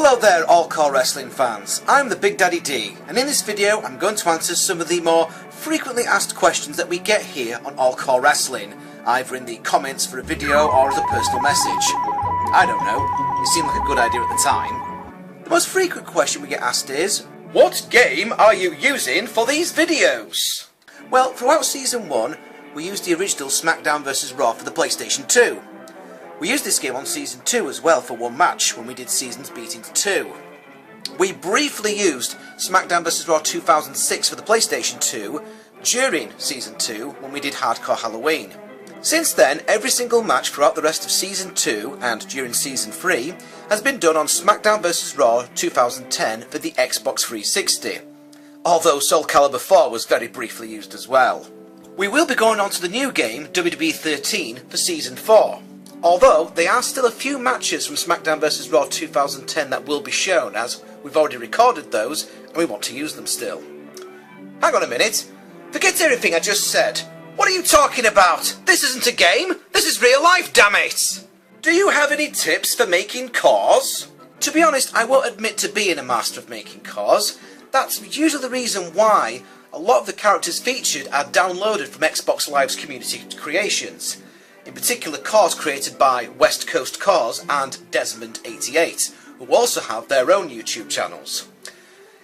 Hello there, All-CAW wrestling fans. I'm the Big Daddy D, and in this video I'm going to answer some of the more frequently asked questions that we get here on All-CAW Wrestling, either in the comments for a video or as a personal message. I don't know, it seemed like a good idea at the time. The most frequent question we get asked is, what game are you using for these videos? Well, throughout Season 1, we used the original SmackDown vs Raw for the PlayStation 2. We used this game on Season 2 as well for one match when we did Seasons Beating 2. We briefly used SmackDown vs Raw 2006 for the PlayStation 2 during Season 2 when we did Hardcore Halloween. Since then, every single match throughout the rest of Season 2 and during Season 3 has been done on SmackDown vs Raw 2010 for the Xbox 360, although Soul Calibur 4 was very briefly used as well. We will be going on to the new game, WWE 13, for Season 4. Although, there are still a few matches from SmackDown vs Raw 2010 that will be shown, as we've already recorded those, and we want to use them still. Hang on a minute. Forget everything I just said. What are you talking about? This isn't a game. This is real life, damn it! Do you have any tips for making CAWs? To be honest, I won't admit to being a master of making CAWs. That's usually the reason why a lot of the characters featured are downloaded from Xbox Live's community creations. In particular, CAWs created by West Coast CAWs and Desmond88, who also have their own YouTube channels.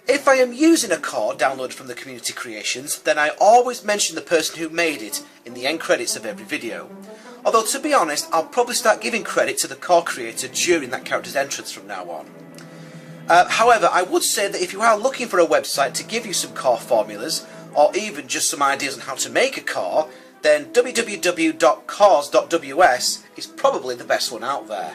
If I am using a CAW downloaded from the community creations, then I always mention the person who made it in the end credits of every video. Although, to be honest, I'll probably start giving credit to the CAW creator during that character's entrance from now on. However, I would say that if you are looking for a website to give you some CAW formulas, or even just some ideas on how to make a CAW, then www.caws.ws is probably the best one out there.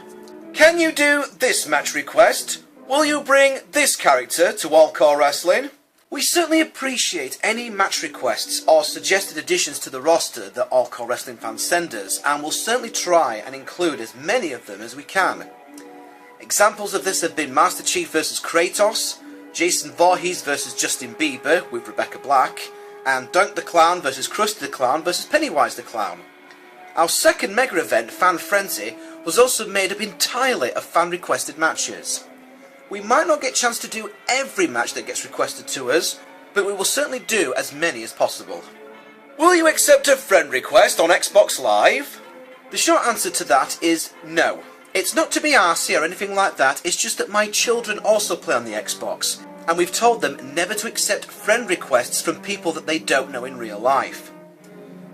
Can you do this match request? Will you bring this character to All-CAW Wrestling? We certainly appreciate any match requests or suggested additions to the roster that All-CAW Wrestling fans send us, and we'll certainly try and include as many of them as we can. Examples of this have been Master Chief vs Kratos, Jason Voorhees vs Justin Bieber with Rebecca Black, and Dunk the Clown vs Krusty the Clown vs Pennywise the Clown. Our second mega event, Fan Frenzy, was also made up entirely of fan-requested matches. We might not get a chance to do every match that gets requested to us, but we will certainly do as many as possible. Will you accept a friend request on Xbox Live? The short answer to that is no. It's not to be arsey or anything like that, it's just that my children also play on the Xbox, and we've told them never to accept friend requests from people that they don't know in real life.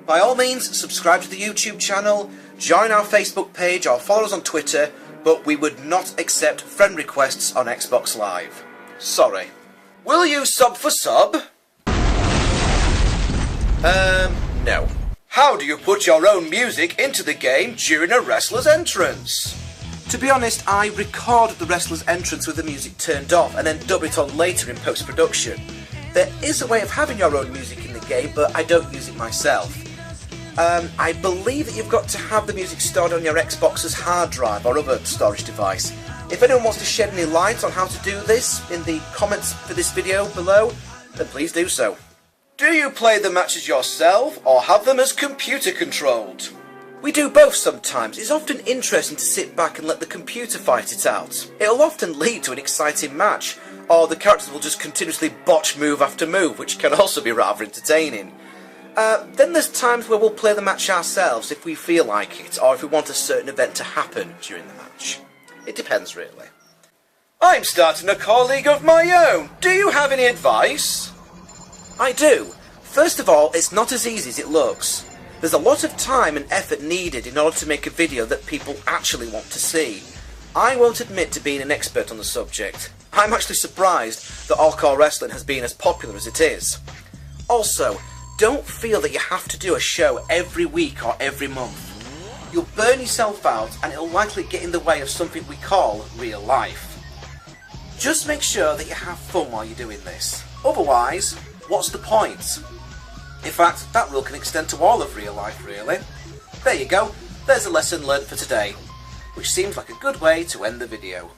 By all means, subscribe to the YouTube channel, join our Facebook page or follow us on Twitter, but we would not accept friend requests on Xbox Live. Sorry. Will you sub for sub? No. How do you put your own music into the game during a wrestler's entrance? To be honest, I record the wrestler's entrance with the music turned off and then dub it on later in post-production. There is a way of having your own music in the game, but I don't use it myself. I believe that you've got to have the music stored on your Xbox's hard drive or other storage device. If anyone wants to shed any light on how to do this in the comments for this video below, then please do so. Do you play the matches yourself or have them as computer controlled? We do both sometimes. It's often interesting to sit back and let the computer fight it out. It'll often lead to an exciting match, or the characters will just continuously botch move after move, which can also be rather entertaining. Then there's times where we'll play the match ourselves if we feel like it, or if we want a certain event to happen during the match. It depends, really. I'm starting a CAW league of my own. Do you have any advice? I do. First of all, it's not as easy as it looks. There's a lot of time and effort needed in order to make a video that people actually want to see. I won't admit to being an expert on the subject. I'm actually surprised that All-CAW Wrestling has been as popular as it is. Also, don't feel that you have to do a show every week or every month. You'll burn yourself out and it'll likely get in the way of something we call real life. Just make sure that you have fun while you're doing this. Otherwise, what's the point? In fact, that rule can extend to all of real life, really. There you go, there's a lesson learned for today, which seems like a good way to end the video.